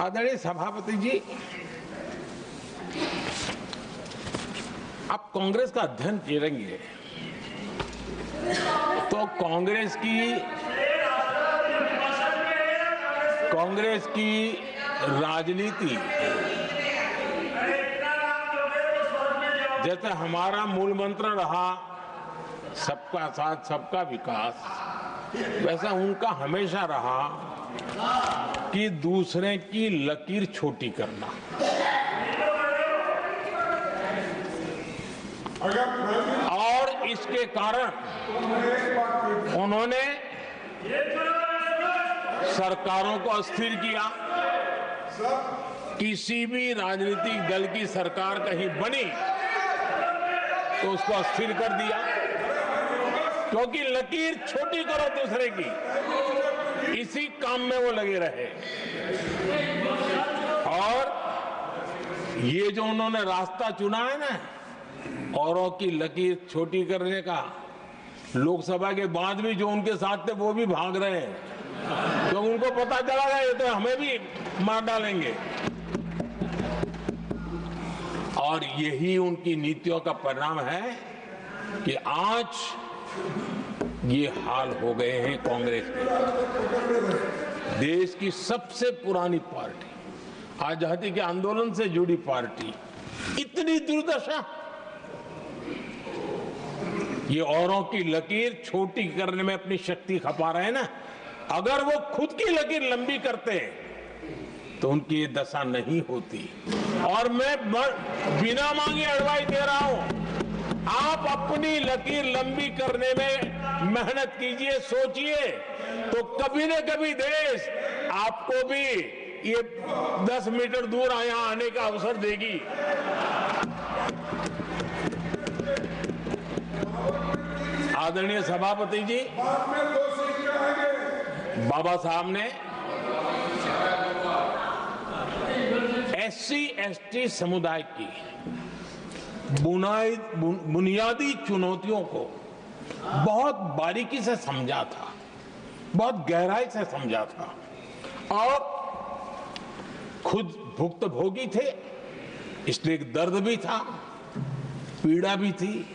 आदरणीय सभापति जी, आप कांग्रेस का अध्ययन करेंगे तो कांग्रेस की राजनीति, जैसे हमारा मूल मंत्र रहा सबका साथ सबका विकास, वैसा उनका हमेशा रहा कि दूसरे की लकीर छोटी करना। और इसके कारण उन्होंने सरकारों को अस्थिर किया। किसी भी राजनीतिक दल की सरकार कहीं बनी तो उसको अस्थिर कर दिया, क्योंकि लकीर छोटी करो दूसरे की, इसी काम में वो लगे रहे। और ये जो उन्होंने रास्ता चुना है ना, औरों की लकीर छोटी करने का, लोकसभा के बाद भी जो उनके साथ थे वो भी भाग रहे हैं, तो उनको पता चला गया ये तो हमें भी मार डालेंगे। और यही उनकी नीतियों का परिणाम है कि आज ये हाल हो गए हैं कांग्रेस के। देश की सबसे पुरानी पार्टी, आजादी के आंदोलन से जुड़ी पार्टी, इतनी दुर्दशा। ये औरों की लकीर छोटी करने में अपनी शक्ति खपा रहे हैं ना। अगर वो खुद की लकीर लंबी करते तो उनकी ये दशा नहीं होती। और मैं बिना मांगे एडवाइस दे रहा हूं, आप अपनी लकीर लंबी करने में मेहनत कीजिए, सोचिए, तो कभी न कभी देश आपको भी ये 10 मीटर दूर यहाँ आने का अवसर देगी। आदरणीय सभापति जी, बाबा साहब ने SC ST समुदाय की बुनियादी चुनौतियों को बहुत बारीकी से समझा था, बहुत गहराई से समझा था, और खुद भुक्तभोगी थे, इसलिए एक दर्द भी था, पीड़ा भी थी,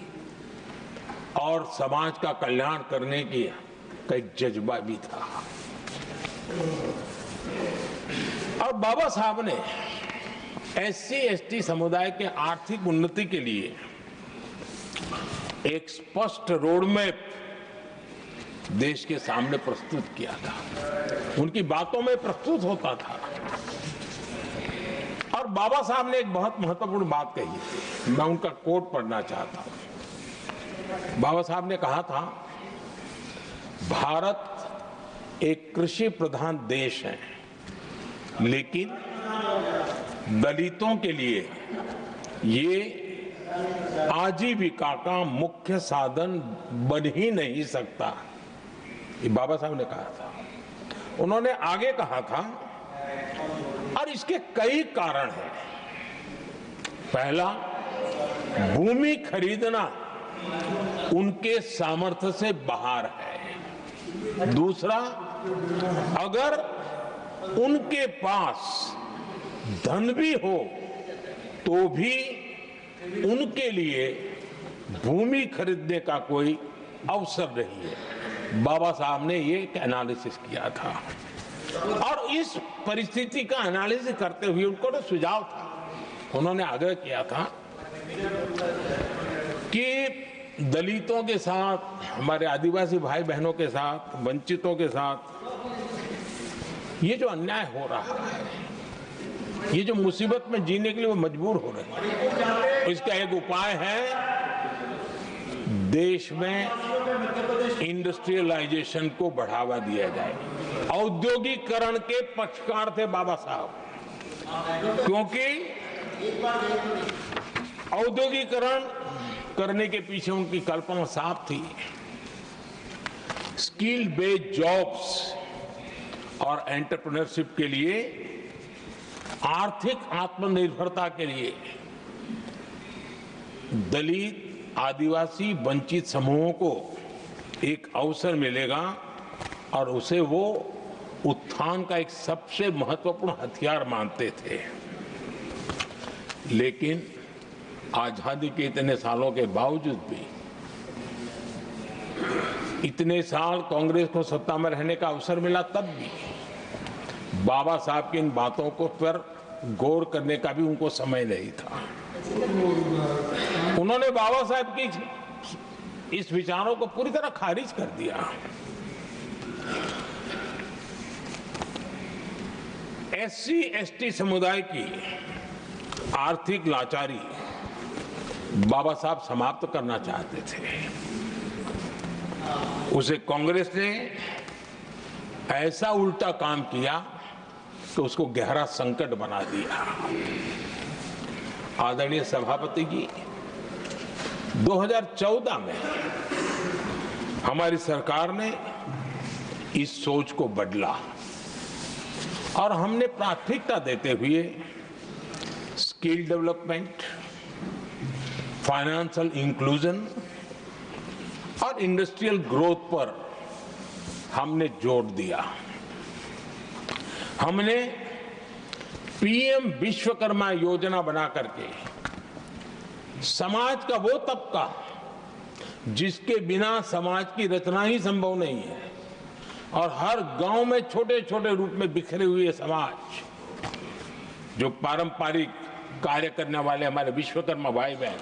और समाज का कल्याण करने की का एक जज्बा भी था। और बाबा साहब ने SC ST समुदाय के आर्थिक उन्नति के लिए एक स्पष्ट रोडमैप देश के सामने प्रस्तुत किया था, उनकी बातों में प्रस्तुत होता था। और बाबा साहब ने एक बहुत महत्वपूर्ण बात कही थी, मैं उनका कोट पढ़ना चाहता हूं। बाबा साहब ने कहा था, भारत एक कृषि प्रधान देश है, लेकिन दलितों के लिए ये आजीविका का मुख्य साधन बन ही नहीं सकता। ये बाबा साहब ने कहा था। उन्होंने आगे कहा था, और इसके कई कारण हैं। पहला, भूमि खरीदना उनके सामर्थ्य से बाहर है। दूसरा, अगर उनके पास धन भी हो तो भी उनके लिए भूमि खरीदने का कोई अवसर नहीं है। बाबा साहब ने ये एक एनालिसिस किया था, और इस परिस्थिति का एनालिसिस करते हुए उनको तो सुझाव था, उन्होंने आग्रह किया था कि दलितों के साथ, हमारे आदिवासी भाई बहनों के साथ, वंचितों के साथ ये जो अन्याय हो रहा है, ये जो मुसीबत में जीने के लिए वो मजबूर हो रहे हैं, इसका एक उपाय है देश में इंडस्ट्रियलाइजेशन को बढ़ावा दिया जाए। औद्योगिकरण के पक्षकार थे बाबा साहब, क्योंकि औद्योगिकरण करने के पीछे उनकी कल्पना साफ थी। स्किल बेस्ड जॉब्स और एंटरप्रेन्योरशिप के लिए, आर्थिक आत्मनिर्भरता के लिए दलित, आदिवासी, वंचित समूहों को एक अवसर मिलेगा और उसे वो उत्थान का एक सबसे महत्वपूर्ण हथियार मानते थे। लेकिन आजादी के इतने सालों के बावजूद भी, इतने साल कांग्रेस को सत्ता में रहने का अवसर मिला, तब भी बाबा साहब की इन बातों को पर गौर करने का भी उनको समय नहीं था। उन्होंने बाबा साहब की इस विचारों को पूरी तरह खारिज कर दिया। एससी एसटी समुदाय की आर्थिक लाचारी बाबा साहब समाप्त करना चाहते थे। उसे कांग्रेस ने ऐसा उल्टा काम किया कि उसको गहरा संकट बना दिया। आदरणीय सभापति जी, 2014 में हमारी सरकार ने इस सोच को बदला और हमने प्राथमिकता देते हुए स्किल डेवलपमेंट, फाइनेंशियल इंक्लूजन और इंडस्ट्रियल ग्रोथ पर हमने जोर दिया। हमने पीएम विश्वकर्मा योजना बना करके समाज का वो तबका जिसके बिना समाज की रचना ही संभव नहीं है, और हर गांव में छोटे छोटे रूप में बिखरे हुए समाज, जो पारंपरिक कार्य करने वाले हमारे विश्वकर्मा भाई बहन,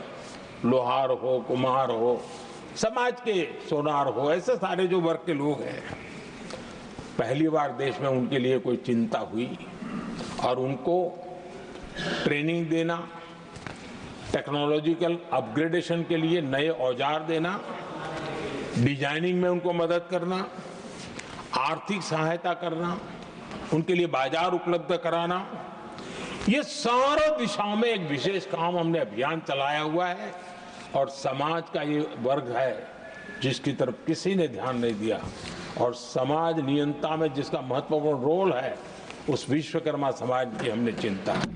लोहार हो, कुम्हार हो, समाज के सोनार हो, ऐसे सारे जो वर्ग के लोग हैं, पहली बार देश में उनके लिए कोई चिंता हुई और उनको ट्रेनिंग देना, टेक्नोलॉजिकल अपग्रेडेशन के लिए नए औजार देना, डिजाइनिंग में उनको मदद करना, आर्थिक सहायता करना, उनके लिए बाजार उपलब्ध कराना, ये सारा दिशा में एक विशेष काम हमने अभियान चलाया हुआ है। और समाज का ये वर्ग है जिसकी तरफ किसी ने ध्यान नहीं दिया, और समाज नियंत्रण में जिसका महत्वपूर्ण रोल है, उस विश्वकर्मा समाज की हमने चिंता की।